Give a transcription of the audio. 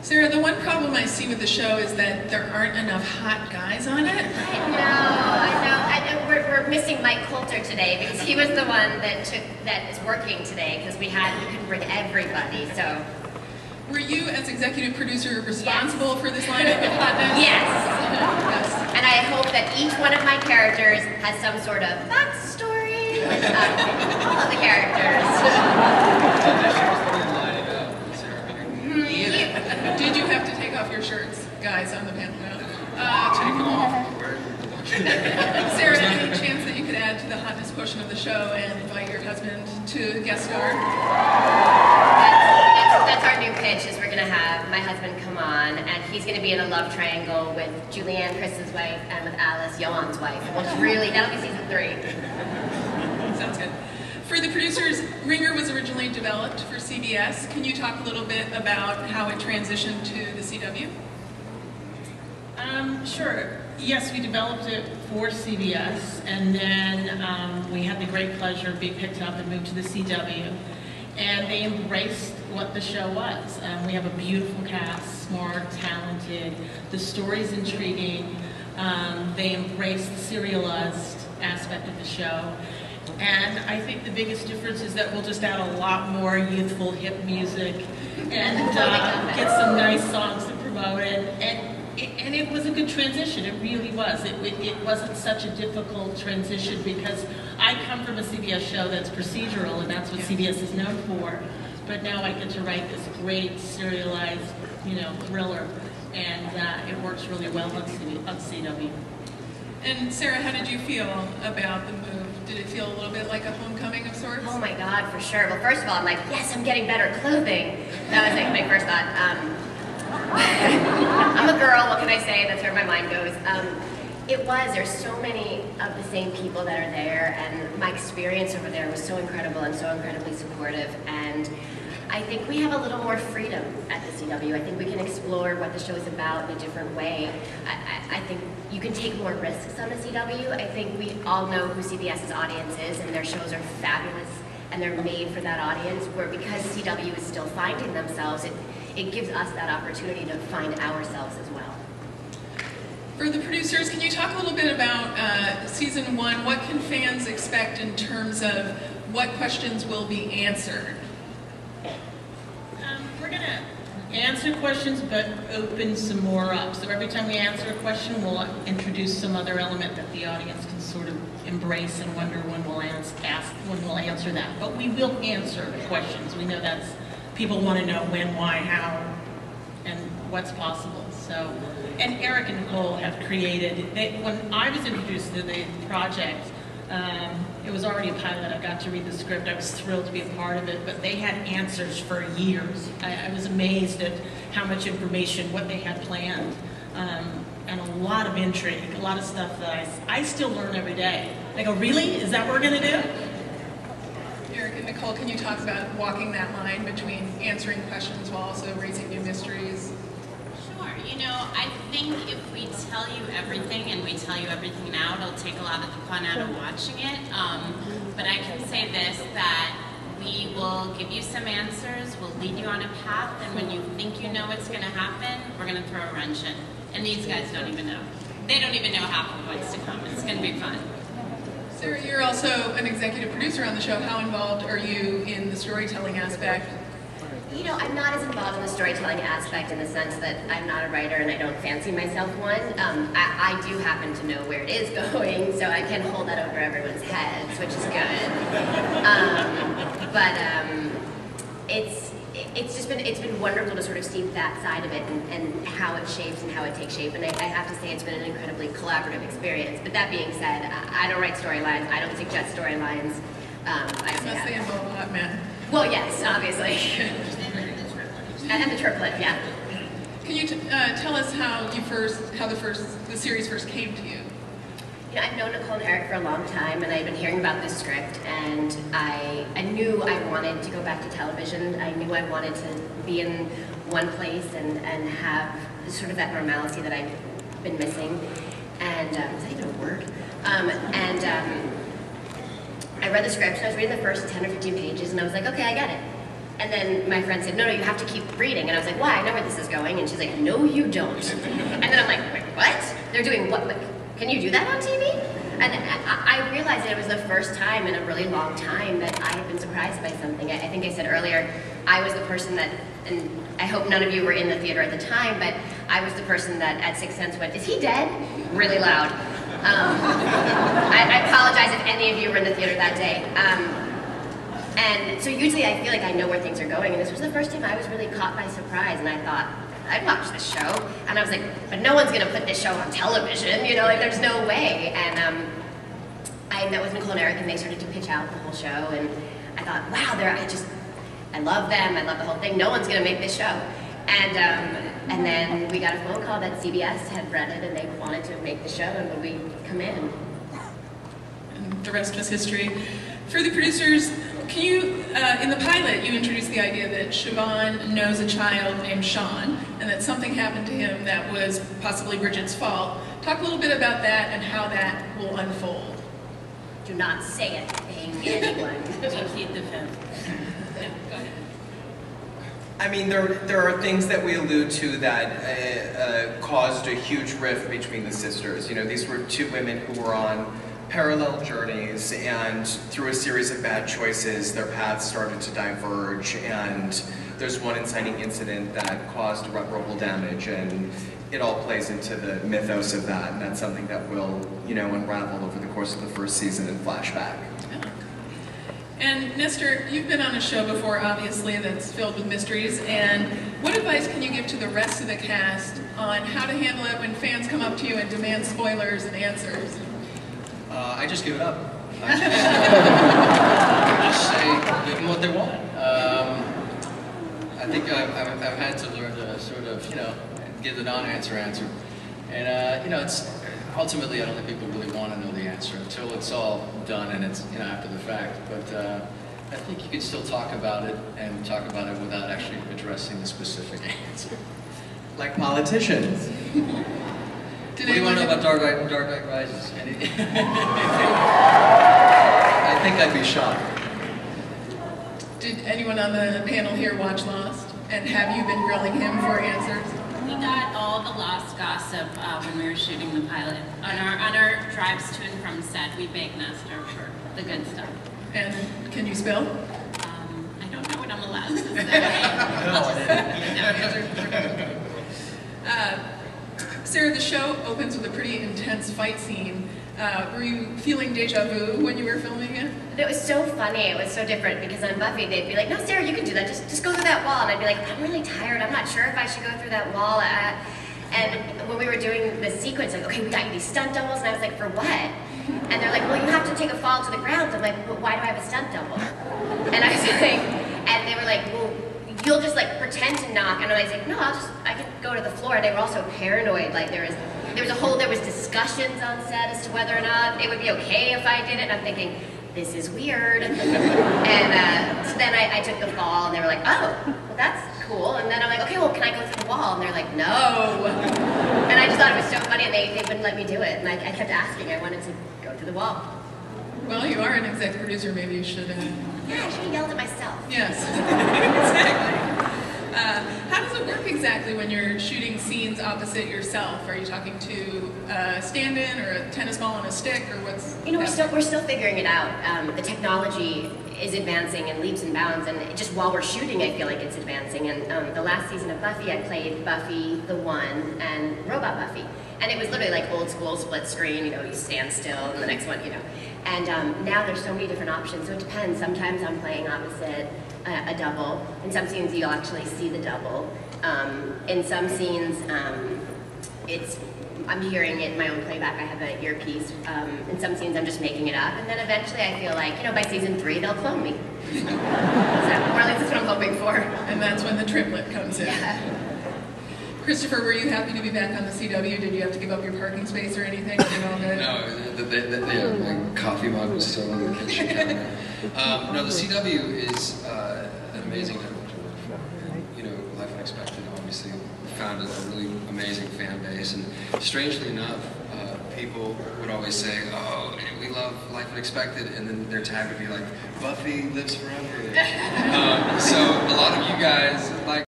Sarah, the one problem I see with the show is that there aren't enough hot guys on it. I know. We're missing Mike Coulter today because he was the one that is working today because we couldn't bring everybody. So. Were you, as executive producer, responsible for this lineup of hotness? Yes. And I hope that each one of my characters has some sort of backstory with all of the characters. Did you have to take off your shirts, guys, on the panel? Take them off. Sarah, any chance that you could add to the hotness portion of the show and invite your husband to guest star? That's our new pitch, is we're going to have my husband come on, and he's going to be in a love triangle with Julianne, Chris's wife, and with Alice, Johan's wife, which really, that'll be season 3. Sounds good. For the producers, Ringer was originally developed for CBS. Can you talk a little bit about how it transitioned to the CW? Sure. Yes, we developed it for CBS, and then we had the great pleasure of being picked up and moved to the CW. And they embraced what the show was. We have a beautiful cast, smart, talented. The story's intriguing. They embraced the serialized aspect of the show. And I think the biggest difference is that we'll just add a lot more youthful, hip music and get some nice songs to promote it. And it was a good transition, it really was. It wasn't such a difficult transition because I come from a CBS show that's procedural, and that's what CBS is known for. But now I get to write this great serialized, thriller, and it works really well on CW. And Sarah, how did you feel about the move? Did it feel a little bit like a homecoming of sorts? Oh my God, for sure. Well, first of all, I'm like, yes, I'm getting better clothing. That was like my first thought. I'm a girl, what can I say? That's where my mind goes. There's so many of the same people that are there, and my experience over there was so incredible and so incredibly supportive, and I think we have a little more freedom at the CW. I think we can explore what the show is about in a different way. I think you can take more risks on the CW. I think we all know who CBS's audience is, and their shows are fabulous, and they're made for that audience, where because CW is still finding themselves, it gives us that opportunity to find ourselves as well. For the producers, can you talk a little bit about season 1? What can fans expect in terms of what questions will be answered? We're going to answer questions, but open some more up. So every time we answer a question, we'll introduce some other element that the audience can sort of embrace and wonder when we'll answer that. But we will answer questions. We know that's people want to know when, why, how, and what's possible. So, and Eric and Nicole have created. When I was introduced to the project, it was already a pilot. I got to read the script. I was thrilled to be a part of it. But they had answers for years. I was amazed at how much information, what they had planned, and a lot of intrigue, a lot of stuff that I still learn every day. I go, really? Is that what we're going to do? Eric and Nicole, can you talk about walking that line between answering questions while also raising new mysteries? Sure. I think if we tell you everything and we tell you everything now, it'll take a lot of the fun out of watching it. But I can say this, that we will give you some answers, we'll lead you on a path, and when you think you know what's going to happen, we're going to throw a wrench in. And these guys don't even know. They don't even know half of what's to come. It's going to be fun. Sarah, you're also an executive producer on the show. How involved are you in the storytelling aspect? I'm not as involved in the storytelling aspect in the sense that I'm not a writer and I don't fancy myself one. I do happen to know where it is going, so I can hold that over everyone's heads, which is good. It's been wonderful to sort of see that side of it and how it shapes and how it takes shape. And I have to say it's been an incredibly collaborative experience. But that being said, I don't write storylines. I don't suggest storylines. Unless they involve a hot man. Well, yes, obviously. And the triplet, yeah. Can you tell us how the series first came to you? I've known Nicole and Eric for a long time, and I've been hearing about this script, and I knew I wanted to go back to television. I knew I wanted to be in one place and have sort of that normalcy that I've been missing. And, is that even a word? I read the script, and I was reading the first 10 or 15 pages, and I was like, okay, I get it. And then my friend said, no, you have to keep reading. And I was like, why? I know where this is going. And she's like, no, you don't. And then I'm like, wait, what? They're doing what? Like, can you do that on TV? And I realized that it was the first time in a really long time that I had been surprised by something. I think I said earlier, I was the person that, and I hope none of you were in the theater at the time, but I was the person that at Sixth Sense went, is he dead? Really loud. I apologize if any of you were in the theater that day. And so usually I feel like I know where things are going, and this was the first time I was really caught by surprise, and I thought, I'd watch this show. And I was like, but no one's gonna put this show on television, you know, like there's no way. And I met with Nicole and Eric, and they started to pitch out the whole show, and I thought, wow, I love them, I love the whole thing, no one's gonna make this show. And then we got a phone call that CBS had read it, and they wanted to make the show, and would we come in? And the rest was history. For the producers, can you, in the pilot, you introduced the idea that Siobhan knows a child named Sean, and that something happened to him that was possibly Bridget's fault. Talk a little bit about that and how that will unfold. Do not say anything, anyone. Repeat the film. Yeah, go ahead. I mean, there are things that we allude to that caused a huge rift between the sisters. You know, these were two women who were on parallel journeys, and through a series of bad choices, their paths started to diverge, and there's one inciting incident that caused irreparable damage, and it all plays into the mythos of that, and that's something that will, you know, unravel over the course of the first season in flashback. And Nestor, you've been on a show before, obviously, that's filled with mysteries, and what advice can you give to the rest of the cast on how to handle it when fans come up to you and demand spoilers and answers? I just give it up. I just say, give them what they want. I think I've had to learn to sort of, you know, give the non-answer answer. And, you know, it's ultimately, I don't think people really want to know the answer until it's all done and it's, you know, after the fact. But I think you can still talk about it and talk about it without actually addressing the specific answer. Like politicians. What do you want to know about Dark Knight Rises? I think I'd be shocked. Did anyone on the panel here watch Lost? And have you been grilling him for answers? We got all the Lost gossip when we were shooting the pilot. On our drives to and from set, we begged Nestor for the good stuff. And can you spill? I don't know what I'm allowed to say. Sarah, the show opens with a pretty intense fight scene. Were you feeling deja vu when you were filming it? It was so funny, it was so different, because on Buffy they'd be like, no, Sarah, you can do that, just go through that wall. And I'd be like, I'm really tired, I'm not sure if I should go through that wall. And when we were doing the sequence, like, okay, we got you these stunt doubles, and I was like, for what? And they're like, well, you have to take a fall to the ground. So I'm like, well, why do I have a stunt double? And I was like, and they were like, well, you'll just like pretend to knock. And I was like, no, I can go to the floor. And they were also paranoid, like there was discussions on set as to whether or not it would be okay if I did it. And I'm thinking, this is weird. And so then I took the fall, and they were like, oh, well, that's cool. And then I'm like, okay, well, can I go through the wall? And they're like, no. And I just thought it was so funny, and they wouldn't let me do it. And I kept asking. I wanted to go through the wall. Well, you are an exec producer. Maybe you should. Yeah, I should have yelled at myself. Yes. Exactly. How does it work exactly when you're shooting scenes opposite yourself? Are you talking to a stand-in or a tennis ball on a stick, or what's? You know, we're still figuring it out. The technology is advancing in leaps and bounds, and just while we're shooting, I feel like it's advancing. And the last season of Buffy, I played Buffy the One and Robot Buffy, and it was literally like old school split screen. You know, you stand still, and the next one, you know. And now there's so many different options, so it depends. Sometimes I'm playing opposite a double. In some scenes, you'll actually see the double. In some scenes, I'm hearing it in my own playback. I have an earpiece. In some scenes, I'm just making it up. And then eventually, I feel like, you know, by season 3, they'll clone me. So, or at least that's what I'm hoping for. And that's when the triplet comes in. Yeah. Christopher, were you happy to be back on the CW? Did you have to give up your parking space or anything? No, the coffee mug was still on the kitchen counter. No, the CW is an amazing network to work for. You know, Life Unexpected obviously found a really amazing fan base, and strangely enough, people would always say, "Oh, we love Life Unexpected," and then their tag would be like, "Buffy lives forever." So a lot of you guys like.